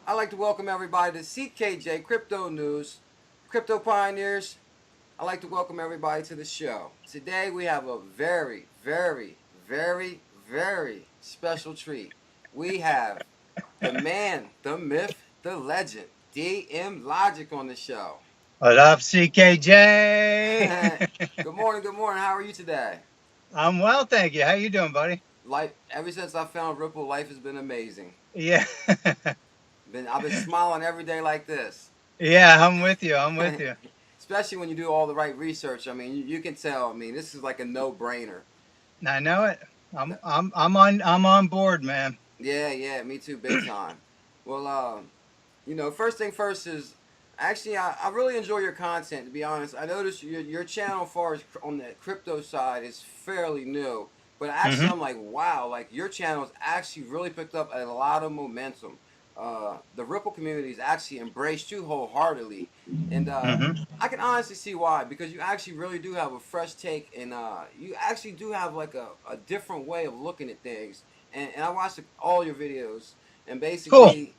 I'd like to welcome everybody to CKJ Crypto News. Crypto Pioneers, I'd like to welcome everybody to the show. Today we have a very special treat. We have the man, the myth, the legend, DM Logic on the show. What up, CKJ? Good morning, good morning. How are you today? I'm well, thank you. How you doing, buddy? Life, ever since I found Ripple, life has been amazing. Yeah. I've been smiling every day like this. Yeah, I'm with you. I'm with you. Especially when you do all the right research. I mean, you can tell. I mean, this is like a no-brainer. I know it. I'm on board, man. Yeah, me too, big time. Well, first thing first is actually I really enjoy your content. To be honest, I noticed your channel, as far as on the crypto side, is fairly new. But actually, Hmm. I'm like, wow, like your channel has actually really picked up a lot of momentum. The Ripple community has actually embraced you wholeheartedly, and Hmm. I can honestly see why, because you actually really do have a fresh take, and you actually do have like a different way of looking at things. And I watched all your videos, and Cool. basically,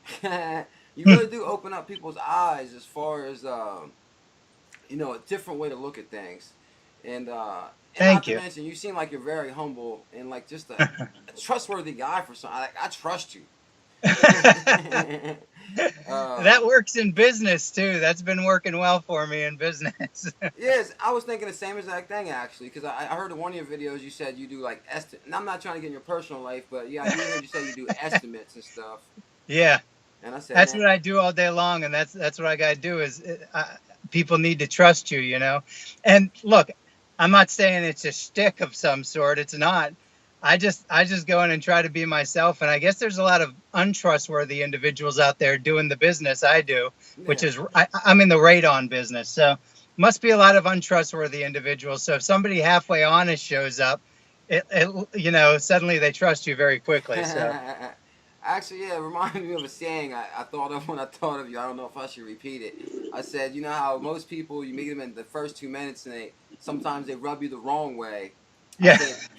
you really do open up people's eyes as far as a different way to look at things, and not Thank to you. mention, you seem like you're very humble and like just a trustworthy guy for something. I trust you. uh, That works in business too. That's been working well for me in business. Yes, I was thinking the same exact thing actually, because I heard in one of your videos you said you do like and I'm not trying to get in your personal life, but yeah, I do hear you say you do estimates and stuff. Yeah, And I said, that's man, what I do all day long, and that's what I got to do. People need to trust you, you know. And look, I'm not saying it's a shtick of some sort. It's not. I just go in and try to be myself. And I guess there's a lot of untrustworthy individuals out there doing the business I do, which yeah, is I'm in the radon business. So must be a lot of untrustworthy individuals. So if somebody halfway honest shows up, suddenly they trust you very quickly. So actually, yeah, it reminded me of a saying I thought of when I thought of you. I don't know if I should repeat it. I said, you know how most people, you meet them in the first 2 minutes and sometimes they rub you the wrong way. I yeah. said,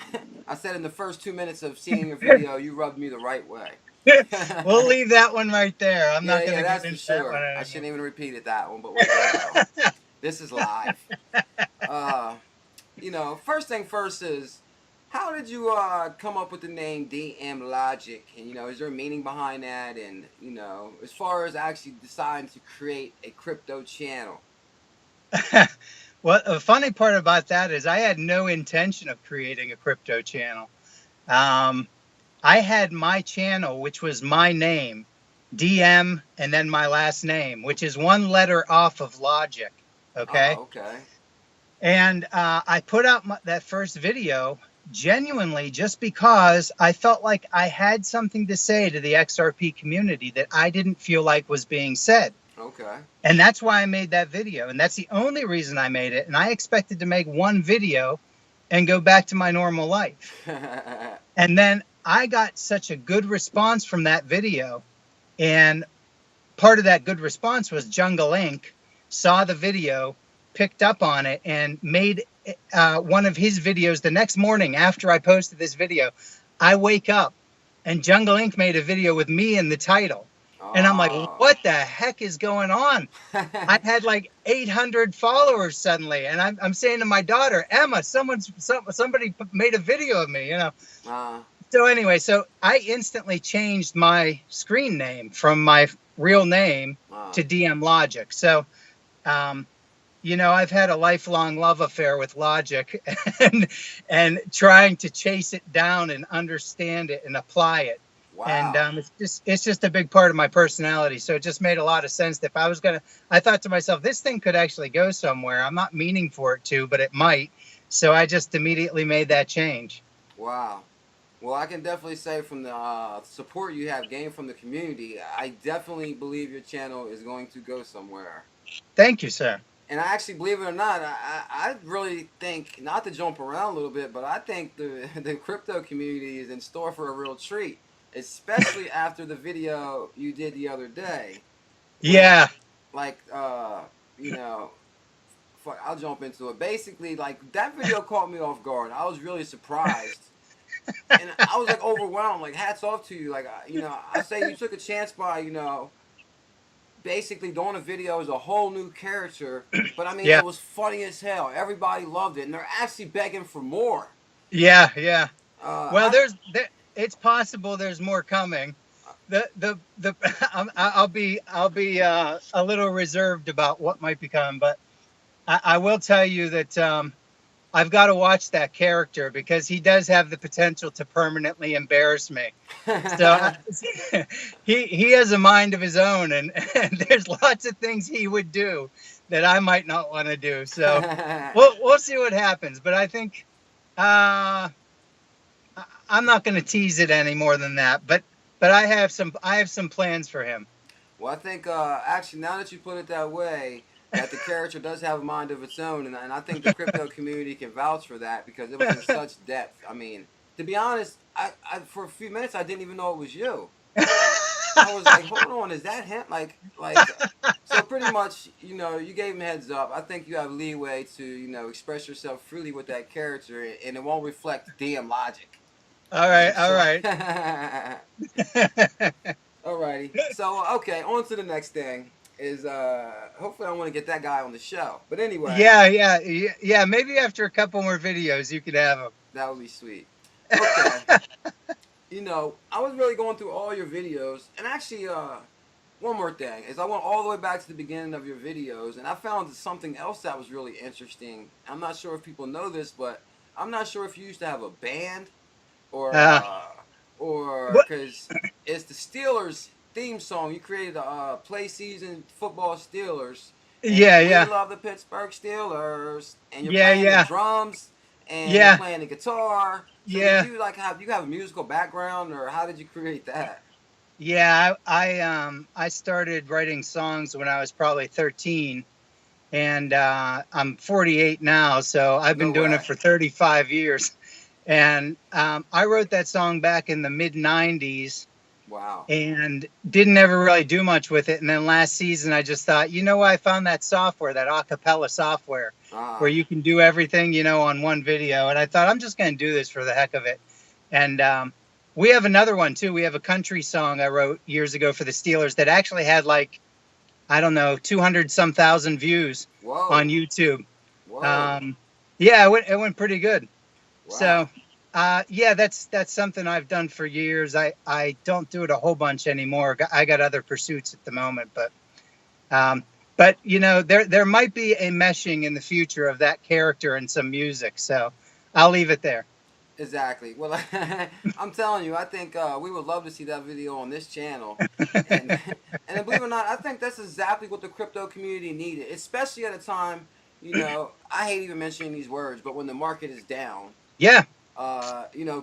I said in the first 2 minutes of seeing your video, you rubbed me the right way. We'll leave that one right there. I'm not going Yeah, to get that's for into that one sure. I anymore. shouldn't even repeated that one, but we're gonna go. This is live. Uh, first thing first is, how did you come up with the name DM Logic? And is there a meaning behind that? And as far as actually deciding to create a crypto channel. Well, the funny part about that is I had no intention of creating a crypto channel. Um, I had my channel, which was my name, DM, and then my last name, which is one letter off of Logic. Okay. Oh, okay. And I put out that first video genuinely just because I felt like I had something to say to the XRP community that I didn't feel like was being said. Okay. And that's why I made that video. And that's the only reason I made it. And I expected to make one video and go back to my normal life. And then I got such a good response from that video. And part of that good response was Jungle Inc. saw the video, picked up on it, and made one of his videos the next morning after I posted this video. I wake up and Jungle Inc. made a video with me in the title. And I'm like, Oh. what the heck is going on? I had like 800 followers suddenly, and I'm saying to my daughter, Emma, somebody made a video of me, you know. uh, So anyway, so I instantly changed my screen name from my real name uh, to DM Logic. So, um, I've had a lifelong love affair with Logic, and trying to chase it down and understand it and apply it. And wow. it's just a big part of my personality. So it just made a lot of sense that if I was gonna, I thought to myself, this thing could actually go somewhere. I'm not meaning for it to, but it might. So I just immediately made that change. Wow. Well, I can definitely say from the support you have gained from the community, I definitely believe your channel is going to go somewhere. Thank you, sir. And I actually, believe it or not, I really think, not to jump around a little bit, but I think the crypto community is in store for a real treat, especially after the video you did the other day. When, Yeah. like, you know, fuck, I'll jump into it. Basically, like, that video caught me off guard. I was really surprised. And I was like overwhelmed. Like, hats off to you. Like, I say you took a chance by, basically doing a video as a whole new character. But I mean, Yeah. it was funny as hell. Everybody loved it, and they're actually begging for more. Yeah. Yeah. Well, I it's possible there's more coming. The I'll be a little reserved about what might be coming, but I will tell you that I've got to watch that character because he does have the potential to permanently embarrass me. So he has a mind of his own, and there's lots of things he would do that I might not want to do. So we'll see what happens. But I think I'm not going to tease it any more than that. But I have some plans for him. Well, I think actually now that you put it that way, that the character does have a mind of its own, and I think the crypto community can vouch for that because it was in such depth. I mean, to be honest, I for a few minutes I didn't even know it was you. I was like, hold on, is that him? So pretty much, you gave him heads up. I think you have leeway to, express yourself freely with that character, and it won't reflect DM logic. All right, all right. Alrighty. So okay, on to the next thing. Is hopefully I want to get that guy on the show. But anyway. Yeah. Maybe after a couple more videos, you could have him. That would be sweet. Okay. I was really going through all your videos, and actually, one more thing is I went all the way back to the beginning of your videos, and I found something else that was really interesting. I'm not sure if people know this, but I'm not sure if you used to have a band, or because it's the Steelers theme song. You created a play season football Steelers. Yeah. We love the Pittsburgh Steelers, and you're Yeah, playing yeah. the drums, and Yeah. you're playing the guitar. So Yeah. did you have a musical background, or how did you create that? Yeah, I started writing songs when I was probably 13, and I'm 48 now, so I've been No doing way. it for 35 years. And I wrote that song back in the mid 90s Wow. and didn't ever really do much with it. And then last season, I just thought, I found that software, that a cappella software, where you can do everything, on one video. And I thought, I'm just going to do this for the heck of it. And we have another one, too. We have a country song I wrote years ago for the Steelers that actually had 200-some thousand views on YouTube. Whoa. Yeah, it went pretty good. Wow. So, that's something I've done for years. I don't do it a whole bunch anymore. I got other pursuits at the moment, but there might be a meshing in the future of that character and some music. So I'll leave it there. Exactly. Well, I'm telling you, I think we would love to see that video on this channel. And believe it or not, I think that's exactly what the crypto community needed, especially at a time, I hate even mentioning these words, but when the market is down. Yeah.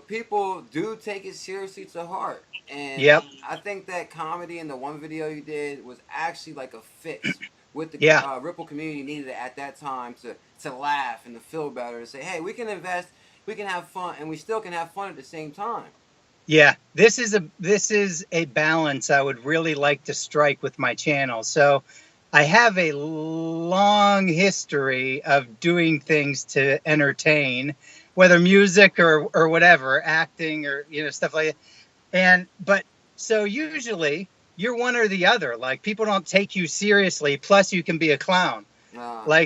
People do take it seriously to heart. And yep. I think that comedy in the one video you did was actually like a fix with the Ripple community needed it at that time to laugh and to feel better, to say, hey, we can invest, we can have fun, and we still can have fun at the same time. Yeah, this is a balance I would really like to strike with my channel. So I have a long history of doing things to entertain, whether music or whatever, acting or stuff like that. But so usually you're one or the other. Like, people don't take you seriously, plus you can be a clown.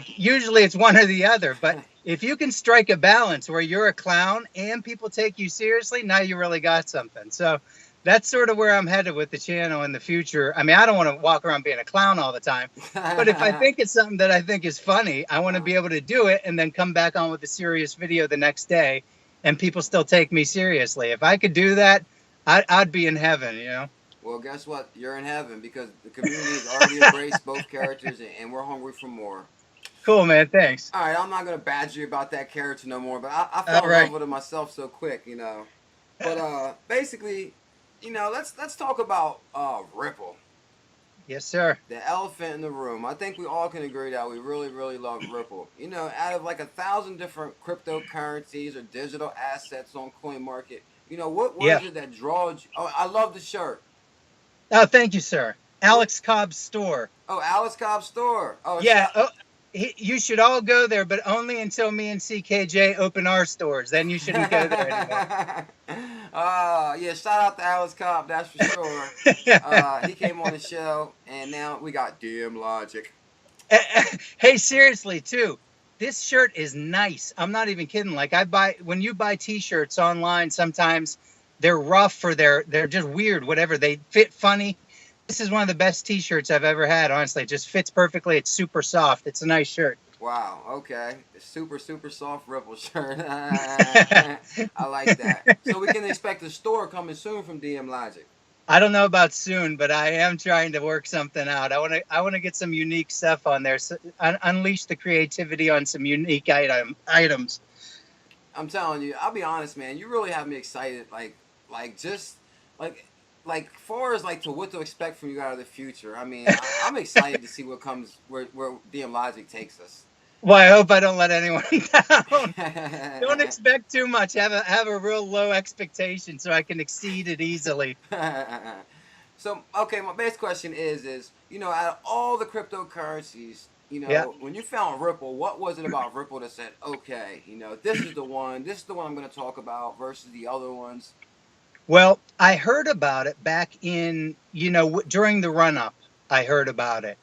Usually it's one or the other. But if you can strike a balance where you're a clown and people take you seriously, now you really got something. So that's sort of where I'm headed with the channel in the future. I mean, I don't want to walk around being a clown all the time, but if I think it's something that I think is funny, I want to be able to do it and then come back on with a serious video the next day and people still take me seriously. If I could do that, I'd be in heaven, Well, guess what? You're in heaven because the community has already embraced both characters, and we're hungry for more. Cool, man. Thanks. All right, I'm not going to badger you about that character no more, but I fell in love with it myself so quick, But basically, let's talk about Ripple. Yes, sir. The elephant in the room. I think we all can agree that we really, really love Ripple. Out of 1,000 different cryptocurrencies or digital assets on CoinMarket, what was it that draws you? Oh, I love the shirt. Oh, thank you, sir. Alex Cobb's store. Oh, Alex Cobb's store. Oh, yeah. You should all go there, but only until me and CKJ open our stores. Then you shouldn't go there anymore. Yeah, shout out to Alex Cobb, that's for sure. He came on the show, and now we got DM Logic. Hey, seriously, too. This shirt is nice. I'm not even kidding. Like when you buy t-shirts online, sometimes they're rough or they're just weird, whatever. They fit funny. This is one of the best t-shirts I've ever had, honestly. It just fits perfectly. It's super soft. It's a nice shirt. Wow, okay. Super, super soft Ripple shirt. I like that. So we can expect a store coming soon from DM Logic. I don't know about soon, but I am trying to work something out. I want to get some unique stuff on there. So, unleash the creativity on some unique items. I'm telling you, I'll be honest, man. You really have me excited. Just like, far as like to what to expect from you out of the future. I mean, I'm excited to see what comes, where DM Logic takes us. Well, I hope I don't let anyone down. Don't expect too much. Have a real low expectation so I can exceed it easily. So, okay, my base question is, out of all the cryptocurrencies, Yeah. when you found Ripple, what was it about Ripple that said, okay, this is the one I'm going to talk about versus the other ones? Well, I heard about it back in, during the run up, I heard about it.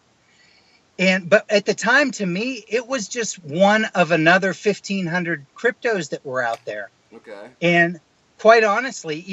But at the time, to me, it was just one of another 1,500 cryptos that were out there. Okay. And quite honestly,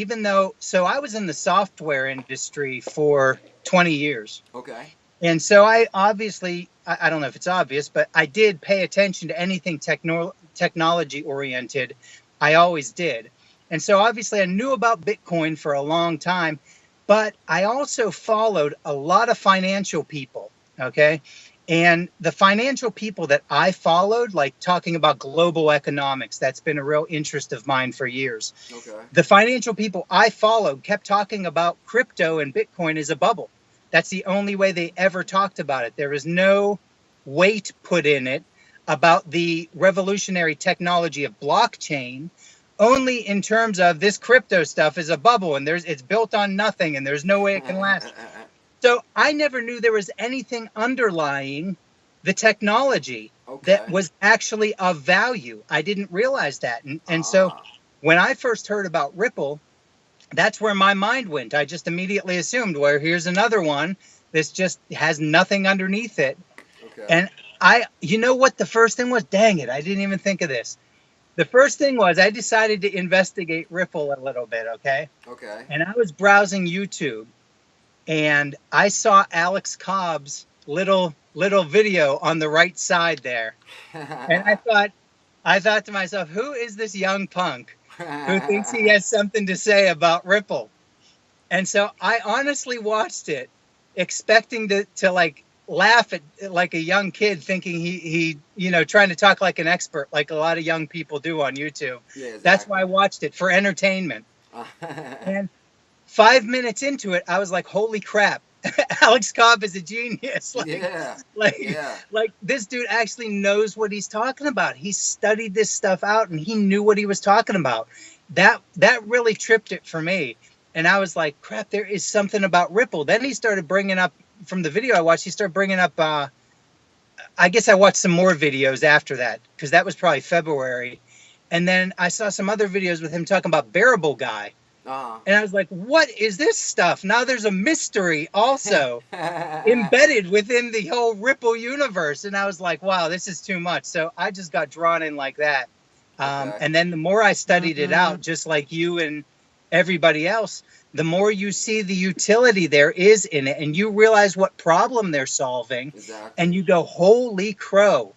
so I was in the software industry for 20 years. Okay. And so I obviously, I don't know if it's obvious, but I did pay attention to anything technology oriented. I always did. And so obviously I knew about Bitcoin for a long time, but I also followed a lot of financial people. Okay. And the financial people that I followed, like talking about global economics, that's been a real interest of mine for years. Okay. The financial people I followed kept talking about crypto and Bitcoin as a bubble. That's the only way they ever talked about it. There was no weight put in it about the revolutionary technology of blockchain, only in terms of this crypto stuff is a bubble and it's built on nothing and there's no way it can last. So I never knew there was anything underlying the technology that was actually of value. I didn't realize that. And so when I first heard about Ripple, that's where my mind went. I just immediately assumed, well, here's another one. This just has nothing underneath it. Okay. And you know what the first thing was? Dang it, I didn't even think of this. The first thing was I decided to investigate Ripple a little bit, okay? Okay. And I was browsing YouTube. And I saw Alex Cobb's little video on the right side there. And I thought to myself, who is this young punk who thinks he has something to say about Ripple? And so I honestly watched it expecting to like laugh at like a young kid thinking he trying to talk like an expert, like a lot of young people do on YouTube. Yeah, exactly. That's why I watched it, for entertainment. And 5 minutes into it, I was like, holy crap, Alex Cobb is a genius. Like this dude actually knows what he's talking about. He studied this stuff out and he knew what he was talking about. That really tripped it for me. And I was like, crap, there is something about Ripple. Then he started bringing up, from the video I watched, he started bringing up, I guess I watched some more videos after that, because that was probably February. And then I saw some other videos with him talking about Bearable Guy. And I was like, what is this stuff? Now there's a mystery also embedded within the whole Ripple universe. And I was like, wow, this is too much. So I just got drawn in like that. And then the more I studied it out, just like you and everybody else, the more you see the utility there is in it. And you realize what problem they're solving. Exactly. And you go, holy crow,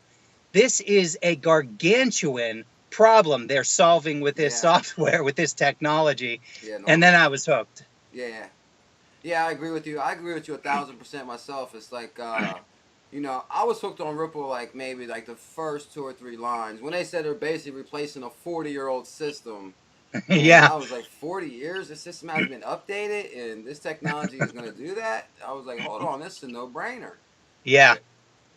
this is a gargantuan problem they're solving with this software, with this technology. And then I was hooked. Yeah, I agree with you. I agree with you 1,000% myself. It's like, I was hooked on Ripple like maybe like the first 2 or 3 lines when they said they're basically replacing a 40-year-old system. Yeah, I was like, 40 years? This system hasn't been updated and this technology is going to do that? I was like, hold on, this is a no-brainer. Yeah.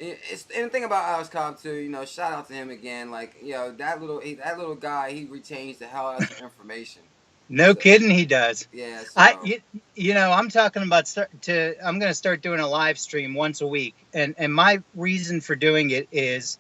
It's and the thing about Alex Cobb too, shout out to him again. Like, that little guy, he retains the hell out of information. No kidding, he does. Yeah. So. I'm talking about I'm going to start doing a live stream once a week, and my reason for doing it is,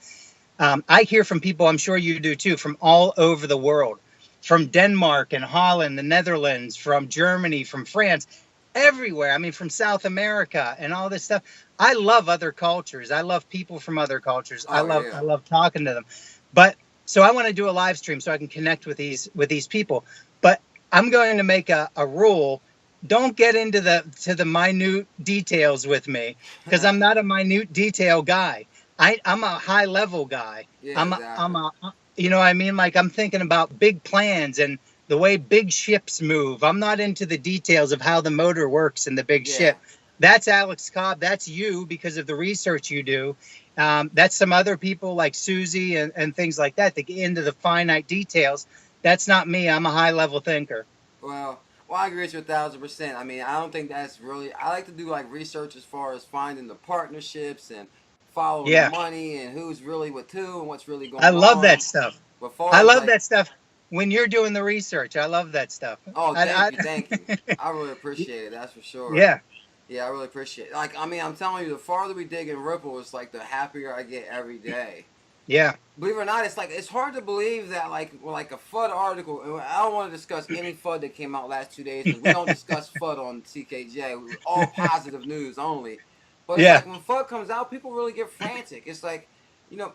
I hear from people, I'm sure you do too, from all over the world, from Denmark and Holland, the Netherlands, from Germany, from France, everywhere. I mean, from South America and all this stuff. I love other cultures. I love people from other cultures. I Oh love yeah. I love talking to them. But so I want to do a live stream so I can connect with these people. But I'm going to make a rule. Don't get into the minute details with me because I'm not a minute detail guy. I'm a high level guy. Yeah, I'm exactly. a you know what I mean? Like I'm thinking about big plans and the way big ships move. I'm not into the details of how the motor works in the big Yeah. ship. That's Alex Cobb. That's you because of the research you do. That's some other people like Susie and things like that get into the finite details. That's not me. I'm a high level thinker. Well, I agree with you 1,000%. I mean, I don't think that's really. I like to do like research as far as finding the partnerships and following the Yeah, money and who's really with who and what's really I going love that on. stuff. But far I as love like, that stuff. When you're doing the research, I love that stuff. oh, thank I, you, thank you. I really appreciate it. That's for sure. yeah, Yeah, I really appreciate it. Like, I mean, I'm telling you, the farther we dig in Ripple, it's like the happier I get every day. yeah, Believe it or not, it's like it's hard to believe that like a FUD article. And I don't want to discuss any FUD that came out last 2 days because we don't discuss FUD on CKJ. All positive news only. But it's yeah. like when FUD comes out, people really get frantic. It's like,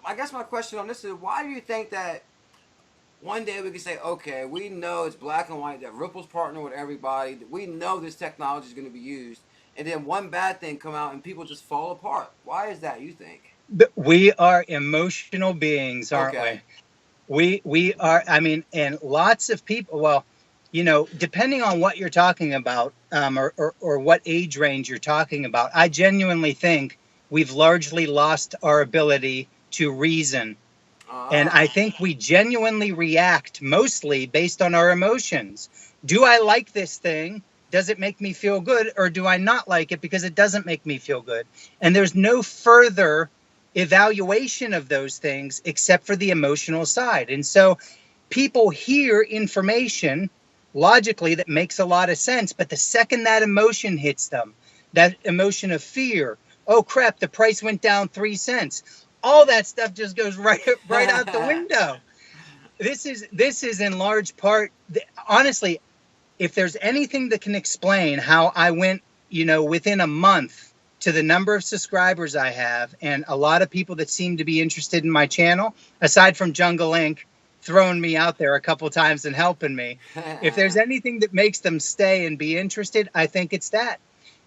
I guess my question on this is why do you think that one day we can say, okay, we know it's black and white that Ripple's partner with everybody. We know this technology is going to be used, and then one bad thing come out and people just fall apart. Why is that? You think? We are emotional beings, aren't Okay. we? We are. I mean, and lots of people. Well, depending on what you're talking about, or what age range you're talking about, I genuinely think we've largely lost our ability to reason. And I Ah. think we genuinely react mostly based on our emotions. Do I like this thing? Does it make me feel good? Or do I not like it because it doesn't make me feel good? And there's no further evaluation of those things except for the emotional side. And so people hear information logically that makes a lot of sense. But the second that emotion hits them, that emotion of fear, oh crap, the price went down 3 cents. All that stuff just goes right out the window. This is in large part, honestly, if there's anything that can explain how I went, within a month to the number of subscribers I have and a lot of people that seem to be interested in my channel, aside from Jungle Inc. throwing me out there a couple times and helping me, if there's anything that makes them stay and be interested, I think it's that.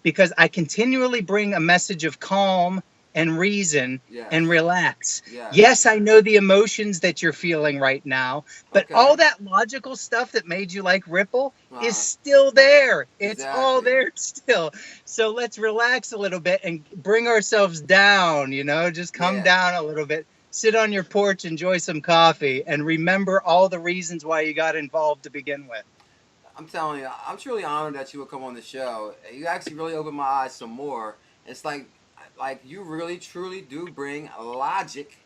Because I continually bring a message of calm and reason Yes. and relax. Yes. Yes, I know the emotions that you're feeling right now, but Okay. all that logical stuff that made you like Ripple is Uh, still there. It's all exactly. there still. So let's relax a little bit and bring ourselves down, just come Yeah. down a little bit. Sit on your porch, enjoy some coffee, and remember all the reasons why you got involved to begin with. I'm telling you, I'm truly honored that you would come on the show. You actually really opened my eyes some more. It's like you really truly do bring logic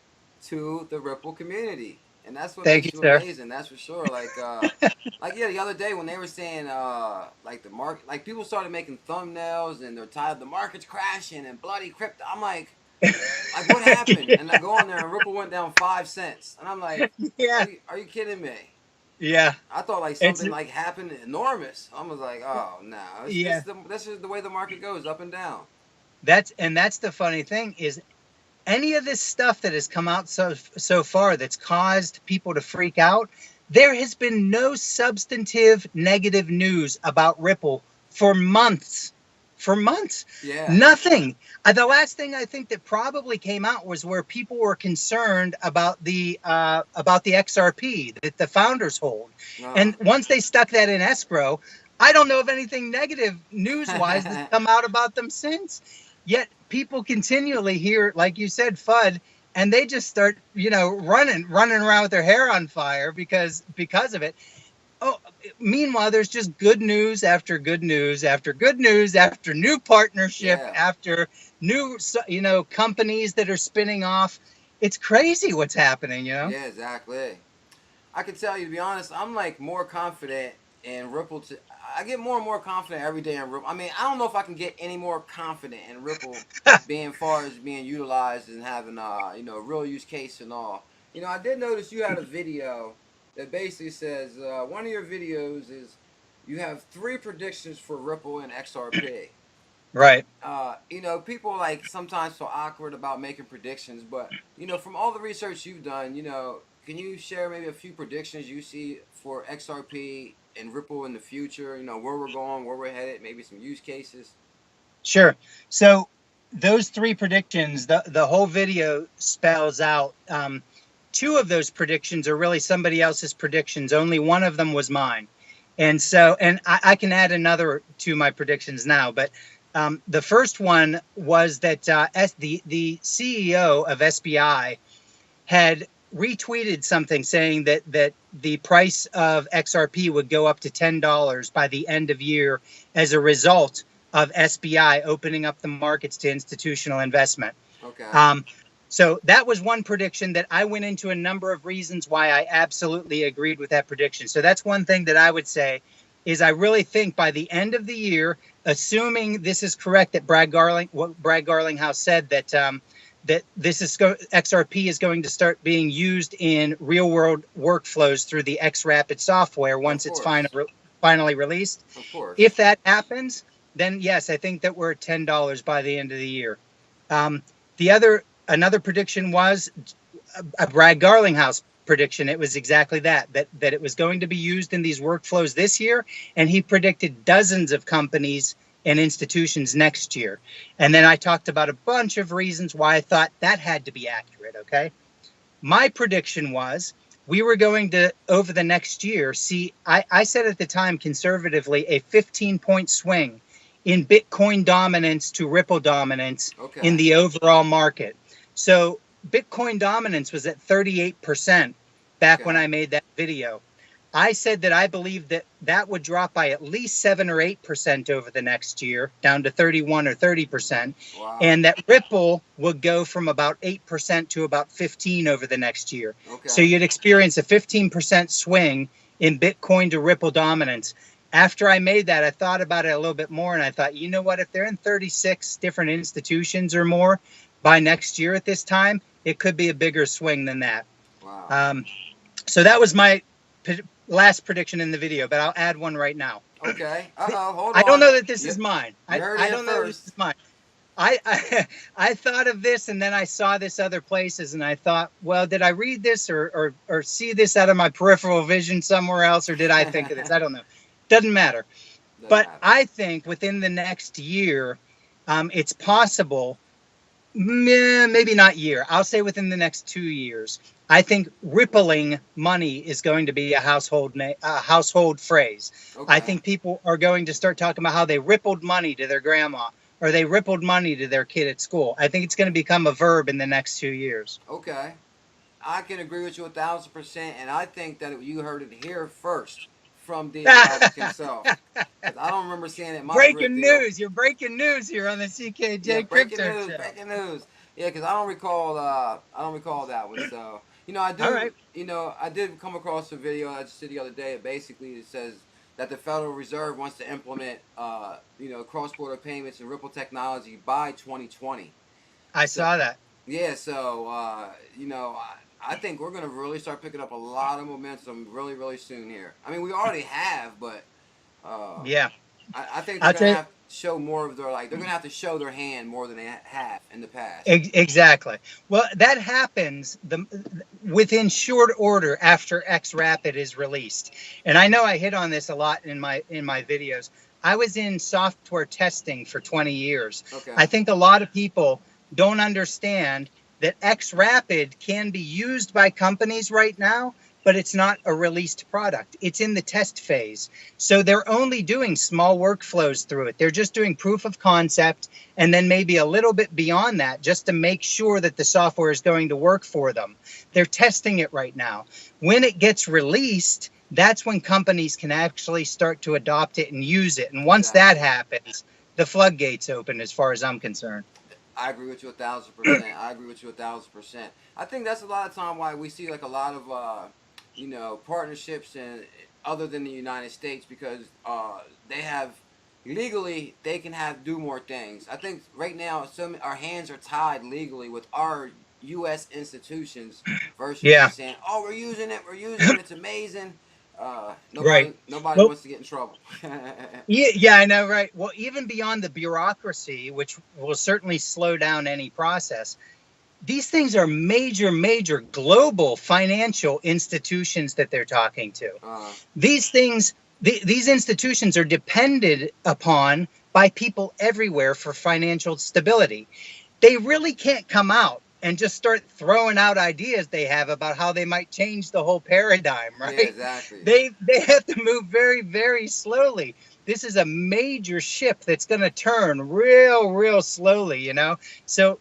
to the Ripple community, and that's what Thank makes you, you sir. amazing. That's for sure. Like yeah, the other day when they were saying like the market, like people started making thumbnails and they're tired. The market's crashing and bloody crypto. I'm like what happened? Yeah. And I go on there and Ripple went down 5 cents, and I'm like, Yeah. are you kidding me? Yeah. I thought like It's something like happened enormous. I was like, oh no, yeah. this is the way the market goes up and down. That's the funny thing is any of this stuff that has come out so far that's caused people to freak out, there has been no substantive negative news about Ripple for months. For months, Yeah. nothing. The last thing I think that probably came out was where people were concerned about the XRP that the founders hold, and once they stuck that in escrow, I don't know of anything negative news-wise that's come out about them since. Yet people continually hear, like you said, FUD, and they just start, running around with their hair on fire because of it. Oh, meanwhile, there's just good news after good news after good news after new partnership Yeah. after new, companies that are spinning off. It's crazy what's happening. Yeah, exactly. I can tell you to be honest, I'm like more confident in Ripple. I get more and more confident every day in Ripple. I mean, I don't know if I can get any more confident in Ripple being far as being utilized and having real use case and all. I did notice you had a video that basically says one of your videos is you have 3 predictions for Ripple and XRP. Right. People like sometimes feel awkward about making predictions, but from all the research you've done, can you share maybe a few predictions you see for XRP and Ripple in the future? Where we're going, where we're headed, maybe some use cases. Sure. So those 3 predictions, the whole video spells out. 2 of those predictions are really somebody else's predictions. Only one of them was mine. And so, and I can add another to my predictions now, but the first one was that the CEO of SBI had retweeted something saying that the price of XRP would go up to $10 by the end of year as a result of SBI opening up the markets to institutional investment. Okay. So that was one prediction that I went into a number of reasons why I absolutely agreed with that prediction. So that's one thing that I would say is I really think by the end of the year, assuming this is correct, that Brad Garlinghouse said that that this is XRP is going to start being used in real world workflows through the XRapid software once it's finally released. Of course. If that happens, then yes, I think that we're at $10 by the end of the year. Another prediction was a Brad Garlinghouse prediction. It was exactly that it was going to be used in these workflows this year, and he predicted dozens of companies and institutions next year. And then I talked about a bunch of reasons why I thought that had to be accurate, okay? My prediction was we were going to, over the next year, see, I said at the time conservatively, a 15-point swing in Bitcoin dominance to Ripple dominance in the overall market. So Bitcoin dominance was at 38% back when I made that video. I said that I believed that that would drop by at least 7 or 8% over the next year, down to 31 or 30%, and that Ripple would go from about 8% to about 15 over the next year. So you'd experience a 15% swing in Bitcoin to Ripple dominance. After I made that, I thought about it a little bit more, and I thought, you know what? If they're in 36 different institutions or more by next year at this time, it could be a bigger swing than that. Wow. So that was my last prediction in the video, but I'll add one right now. Okay. Hold on. I don't know that this is mine. I don't know this is mine. I thought of this, and then I saw this other places, and I thought, well, did I read this or see this out of my peripheral vision somewhere else, or did I think of this? I don't know. Doesn't matter. But I think within the next year, it's possible, maybe not year, I'll say within the next 2 years, I think rippling money is going to be a household phrase. I think people are going to start talking about how they rippled money to their grandma or they rippled money to their kid at school. I think it's going to become a verb in the next 2 years. Okay. I can agree with you 1,000%, and I think that you heard it here first from the himself. I don't remember seeing it. Breaking news! You're breaking news here on the CKJ Crypto Show. Breaking news. Yeah, because I don't recall that one. So I do. Right. I did come across a video I just did the other day. Basically, it says that the Federal Reserve wants to implement cross-border payments and Ripple technology by 2020. I saw that. Yeah. So I think we're going to really start picking up a lot of momentum really, really soon here. I mean, we already have, but yeah, I think they're going to have to show more of they're going to have to show their hand more than they have in the past. Exactly. Well, that happens within short order after XRapid is released. And I know I hit on this a lot in my videos. I was in software testing for 20 years. I think a lot of people don't understand that XRapid can be used by companies right now, but it's not a released product. It's in the test phase. So they're only doing small workflows through it. They're just doing proof of concept and then maybe a little bit beyond that just to make sure that the software is going to work for them. They're testing it right now. When it gets released, that's when companies can actually start to adopt it and use it. And once that happens, the floodgates open as far as I'm concerned. I agree with you 1,000%. I agree with you 1,000%. I think that's a lot of time why we see like a lot of partnerships and other than the United States because they have legally they can do more things. I think right now our hands are tied legally with our U.S. institutions versus Yeah. just saying, "Oh, we're using it, it's amazing." Right. Nobody Well, wants to get in trouble. yeah, yeah, I know, right. Well, even beyond the bureaucracy, which will certainly slow down any process, these things are major, major global financial institutions that they're talking to. uh, These things, these institutions are depended upon by people everywhere for financial stability. They really can't come out and just start throwing out ideas they have about how they might change the whole paradigm, yeah, right? exactly. They have to move very, very slowly. This is a major ship that's going to turn real slowly, you know. So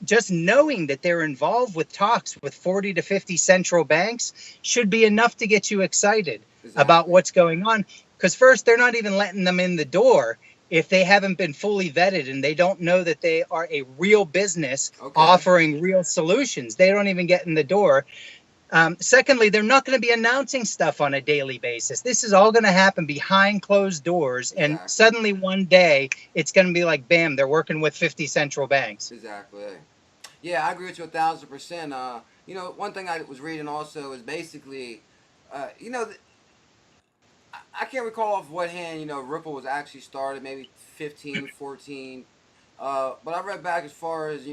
just knowing that they're involved with talks with 40 to 50 central banks should be enough to get you excited about Exactly. what's going on. Because first, they're not even letting them in the door if they haven't been fully vetted and they don't know that they are a real business Okay. offering real solutions. They don't even get in the door. Secondly, they're not going to be announcing stuff on a daily basis. This is all going to happen behind closed doors. And Exactly. suddenly one day it's going to be like, bam, they're working with 50 central banks. Exactly. Yeah, I agree with you 1,000%. One thing I was reading also is basically, you know, I can't recall off what hand, Ripple was actually started, maybe 15, 14. But I read back as far as,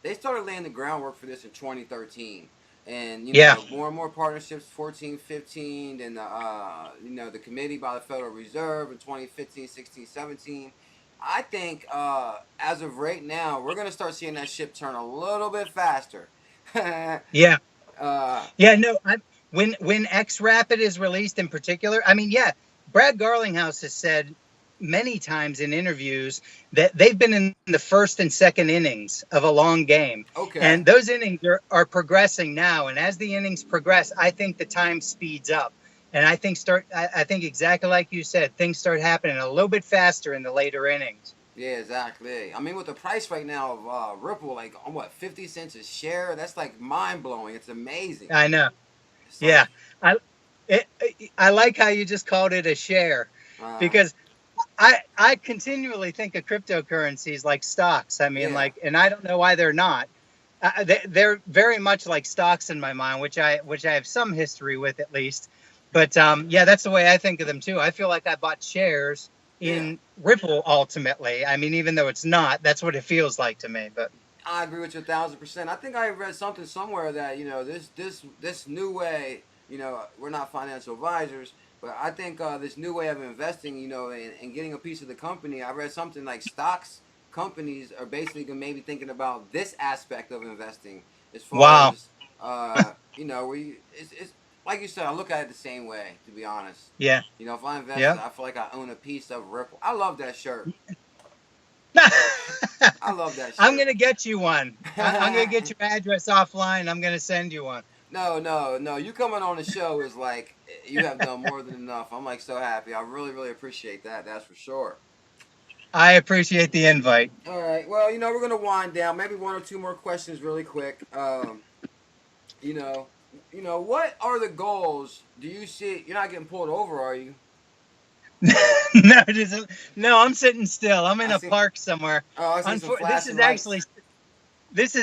they started laying the groundwork for this in 2013. And, Yeah. more and more partnerships, 14, 15, then, the committee by the Federal Reserve in 2015, 16, 17. I think as of right now, we're going to start seeing that ship turn a little bit faster. Yeah. uh, Yeah, no, when X Rapid is released in particular, I mean, yeah, Brad Garlinghouse has said many times in interviews that they've been in the first and second innings of a long game. okay. And those innings are progressing now. And as the innings progress, I think the time speeds up. And I think exactly like you said, things start happening a little bit faster in the later innings. Yeah, exactly. I mean, with the price right now of Ripple, like on what 50 cents a share, that's like mind blowing. It's amazing. I know. It's Yeah. like, I it, I like how you just called it a share uh, because I continually think of cryptocurrencies like stocks. I mean, yeah, like, and I don't know why they're not. They're very much like stocks in my mind, which I have some history with at least. But yeah, that's the way I think of them too. I feel like I bought shares yeah. in Ripple ultimately. I mean, even though it's not, that's what it feels like to me. But I agree with you 1,000%. I think I read something somewhere that this new way. We're not financial advisors, but I think this new way of investing, and getting a piece of the company. I read something like stocks companies are basically maybe thinking about this aspect of investing as far wow, as where it's like you said. I look at it the same way, to be honest. yeah, If I invest, yeah. I feel like I own a piece of Ripple. I love that shirt. I love that I'm shirt. gonna get you one. I'm gonna get your address offline. I'm gonna send you one. No, no, no. You coming on the show is like you have done more than enough. I'm like so happy. I really, really appreciate that. That's for sure. I appreciate the invite. All right. Well, we're gonna wind down. Maybe one or two more questions, really quick. You know, what are the goals? Do you see? You're not getting pulled over, are you? No, it isn't. No, I'm sitting still. I'm in I a see. park somewhere. Oh, I see some This flashing is lights.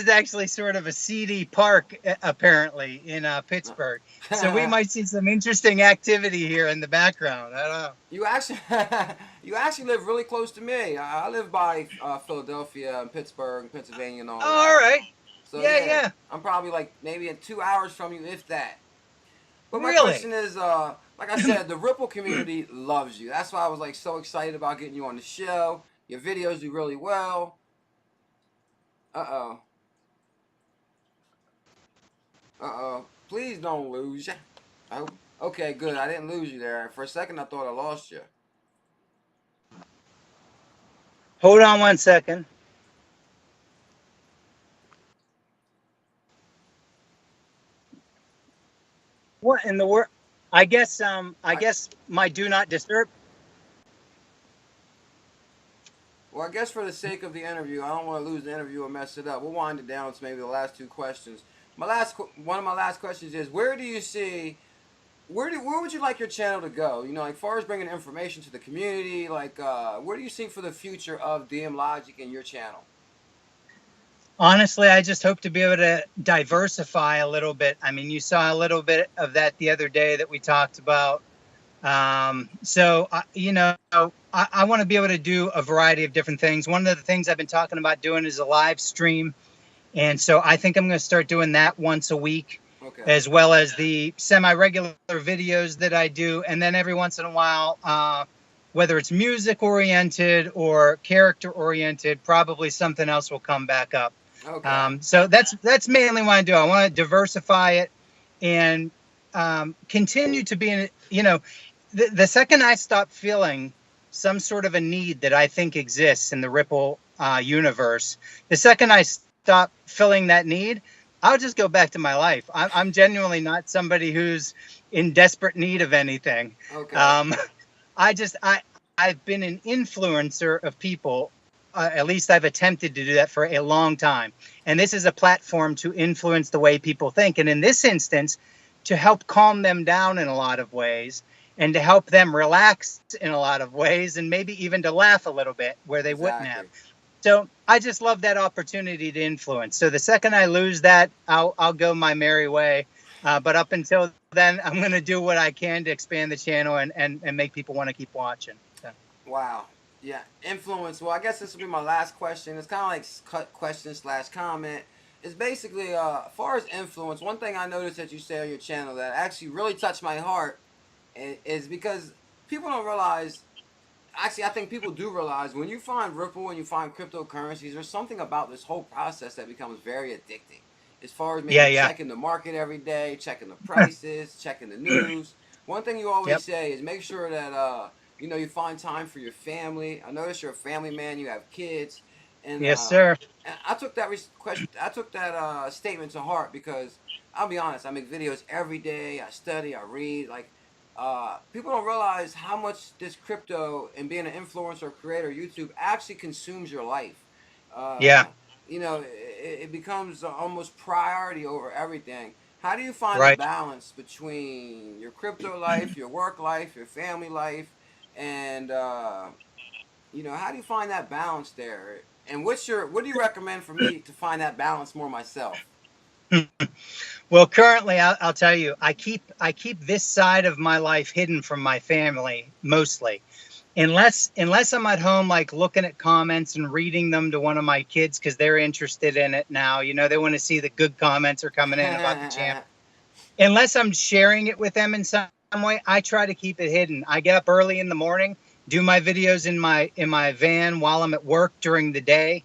actually sort of a seedy park, apparently in Pittsburgh. So we might see some interesting activity here in the background. I don't know. You actually, you actually live really close to me. I live by Philadelphia and Pittsburgh and Pennsylvania and all Oh, that. all right. So Yeah, yeah, yeah. I'm probably like maybe in 2 hours from you, if that. But my Really? question is, like I said, the Ripple community loves you. That's why I was like so excited about getting you on the show. Your videos do really well. Uh oh. Uh oh. Please don't lose you. Oh, okay, good. I didn't lose you there. For a second, I thought I lost you. Hold on one second. What in the world? I I guess my do not disturb. Well, I guess for the sake of the interview, I don't want to lose the interview or mess it up. We'll wind it down to maybe the last two questions. One of my last questions is, where do you see where would you like your channel to go? Like far as bringing information to the community, like where do you see for the future of DM Logic and your channel? Honestly, I just hope to be able to diversify a little bit. I mean, you saw a little bit of that the other day that we talked about. I want to be able to do a variety of different things. One of the things I've been talking about doing is a live stream. And so I think I'm going to start doing that once a week, Okay. as well as the semi-regular videos that I do. And then every once in a while, whether it's music oriented or character oriented, probably something else will come back up. Okay. So that's mainly what I do. I want to diversify it and continue to be in, the second I stop feeling some sort of a need that I think exists in the Ripple universe, the second I stop filling that need, I'll just go back to my life. I'm genuinely not somebody who's in desperate need of anything. Okay. Um, I've been an influencer of people. At least I've attempted to do that for a long time. And this is a platform to influence the way people think. And in this instance, to help calm them down in a lot of ways and to help them relax in a lot of ways and maybe even to laugh a little bit where they wouldn't have. Exactly. So I just love that opportunity to influence. So the second I lose that, I'll go my merry way. But up until then, I'm going to do what I can to expand the channel and make people want to keep watching. So. Wow. Yeah. Influence. Well, I guess this will be my last question. It's kind of like cut question slash comment. It's basically, as far as influence, one thing I noticed that you say on your channel that actually really touched my heart is because people don't realize. Actually, I think people do realize when you find Ripple and you find cryptocurrencies, there's something about this whole process that becomes very addicting. As far as maybe Yeah. checking the market every day, checking the prices, checking the news. One thing you always Yep. say is make sure that you find time for your family. I notice you're a family man. You have kids, and Yes, sir. I took that question. I took that statement to heart because I'll be honest. I make videos every day. I study. I read. Like people don't realize how much this crypto and being an influencer, creator, YouTube actually consumes your life. Uh, Yeah. it becomes almost priority over everything. How do you find a Right. balance between your crypto life, your work life, your family life, and how do you find that balance there? And what do you recommend for me to find that balance more myself? Well, currently, I'll tell you, I keep this side of my life hidden from my family mostly, unless I'm at home, like looking at comments and reading them to one of my kids because they're interested in it now. They want to see the good comments are coming in about the channel. Unless I'm sharing it with them in some way, I try to keep it hidden. I get up early in the morning, do my videos in my van while I'm at work during the day,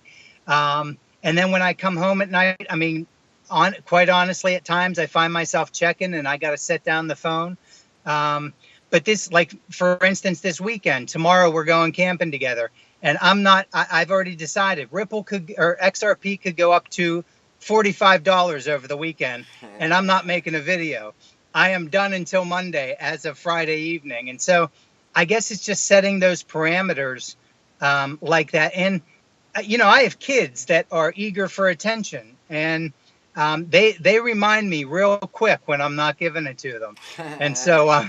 and then when I come home at night, I mean, quite honestly, at times I find myself checking, and I got to set down the phone. Um, but this, like for instance, this weekend, tomorrow we're going camping together, and I'm not. I've already decided Ripple could or XRP could go up to $45 over the weekend, and I'm not making a video. I am done until Monday as of Friday evening. And so I guess it's just setting those parameters like that. And, I have kids that are eager for attention, and they remind me real quick when I'm not giving it to them. And so,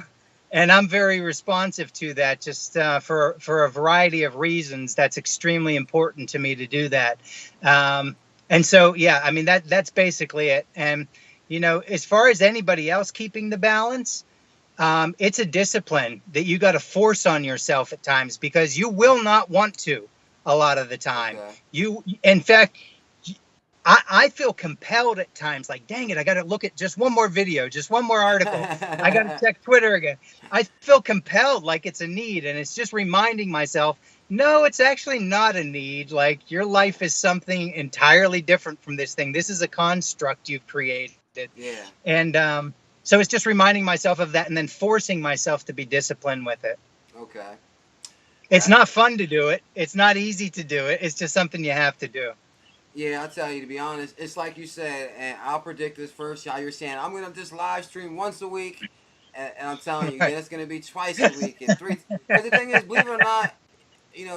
and I'm very responsive to that just for a variety of reasons. That's extremely important to me to do that. And so, yeah, I mean, that's basically it. And, as far as anybody else keeping the balance, it's a discipline that you got to force on yourself at times because you will not want to a lot of the time. Okay. In fact, I feel compelled at times, like, dang it, I got to look at just one more video, just one more article. I got to check Twitter again. I feel compelled like it's a need. And it's just reminding myself, no, it's actually not a need. Like your life is something entirely different from this thing. This is a construct you've created. Yeah. And so it's just reminding myself of that and then forcing myself to be disciplined with it. Okay. It's not fun to do it. It's not easy to do it. It's just something you have to do. Yeah, I'll tell you, to be honest, it's like you said, and I'll predict this first. How you're saying, I'm going to just live stream once a week, and I'm telling you, Right. then it's going to be twice a week and three. Because the thing is, believe it or not,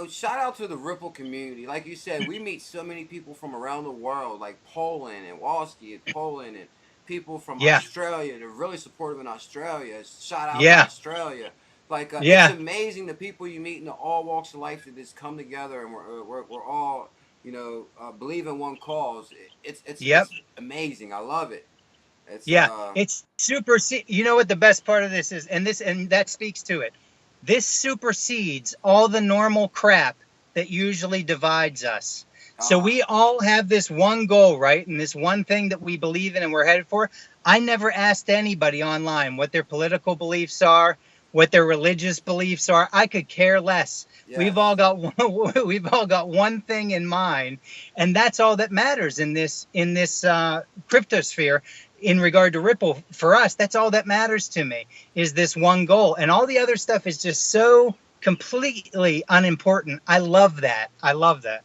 shout out to the Ripple community. Like you said, we meet so many people from around the world, like Poland and Walski and Poland, and people from Yeah. Australia. They're really supportive in Australia. Shout out to Yeah. Australia. Like it's Yeah. amazing the people you meet in all walks of life that just come together, and we're all believe in one cause. Yep. It's amazing. I love it. It's Yeah, it's you know what the best part of this is, and that speaks to it. This supersedes all the normal crap that usually divides us. So uh we all have this one goal, right? And this one thing that we believe in and we're headed for. I never asked anybody online what their political beliefs are, what their religious beliefs are. I could care less. We've all yes. got we've all got one thing in mind, and that's all that matters in this cryptosphere. In regard to Ripple, for us, that's all that matters to me, is this one goal, and all the other stuff is just so completely unimportant. I love that. I love that.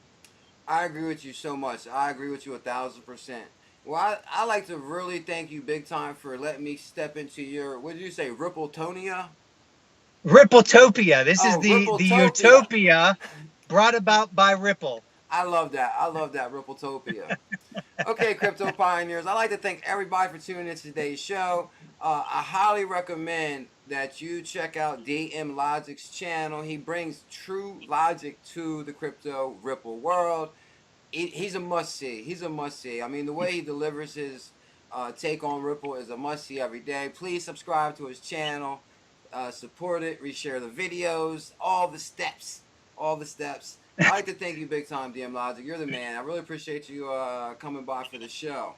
I agree with you so much. I agree with you 1,000%. Well, I like to really thank you big time for letting me step into your, what did you say, Rippletonia? Rippletopia. This is Oh, the Rippletopia. utopia brought about by Ripple. I love that. I love that, Rippletopia. Okay, crypto pioneers, I'd like to thank everybody for tuning in to today's show. I highly recommend that you check out DM Logic's channel. He brings true logic to the crypto Ripple world. He's a must see. He's a must see. I mean, the way he delivers his take on Ripple is a must see every day. Please subscribe to his channel, support it, reshare the videos, all the steps, all the steps. I'd like to thank you big time, DM Logic. You're the man. I really appreciate you coming by for the show.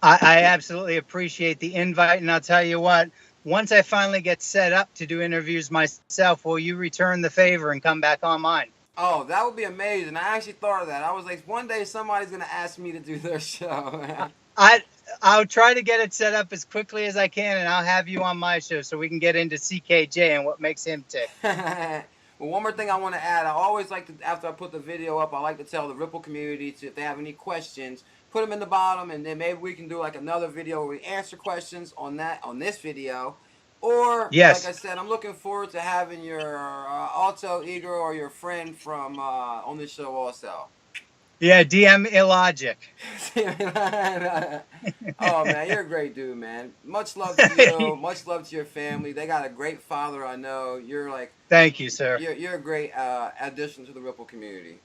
I absolutely appreciate the invite, and I'll tell you what. Once I finally get set up to do interviews myself, will you return the favor and come back on mine? Oh, that would be amazing. I actually thought of that. I was like, one day somebody's gonna ask me to do their show. I I'll try to get it set up as quickly as I can, and I'll have you on my show so we can get into CKJ and what makes him tick. Well, one more thing I want to add. I always like to, after I put the video up, I like to tell the Ripple community to, if they have any questions, put them in the bottom, and then maybe we can do like another video where we answer questions on this video. Or, like I Yes. said, I'm looking forward to having your alter ego or your friend from on this show also. Yeah, DM Illogic. Oh man, you're a great dude, man. Much love to you. Much love to your family. They got a great father. I know. You're like, Thank you, sir. you're a great addition to the Ripple community.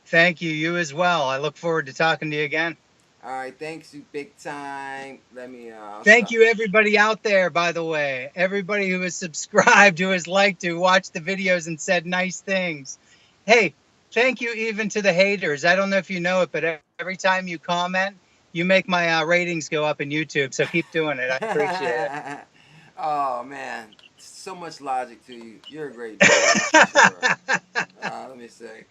Thank you. You as well. I look forward to talking to you again. All right, thanks you big time. Let me Thank stop. you, everybody out there, by the way. Everybody who has subscribed, who has liked, who watched the videos and said nice things. Hey, thank you even to the haters. I don't know if you know it, but every time you comment, you make my ratings go up in YouTube. So keep doing it. I appreciate Oh man, so much logic to you. You're a great dude. That's for sure. it. Let me say.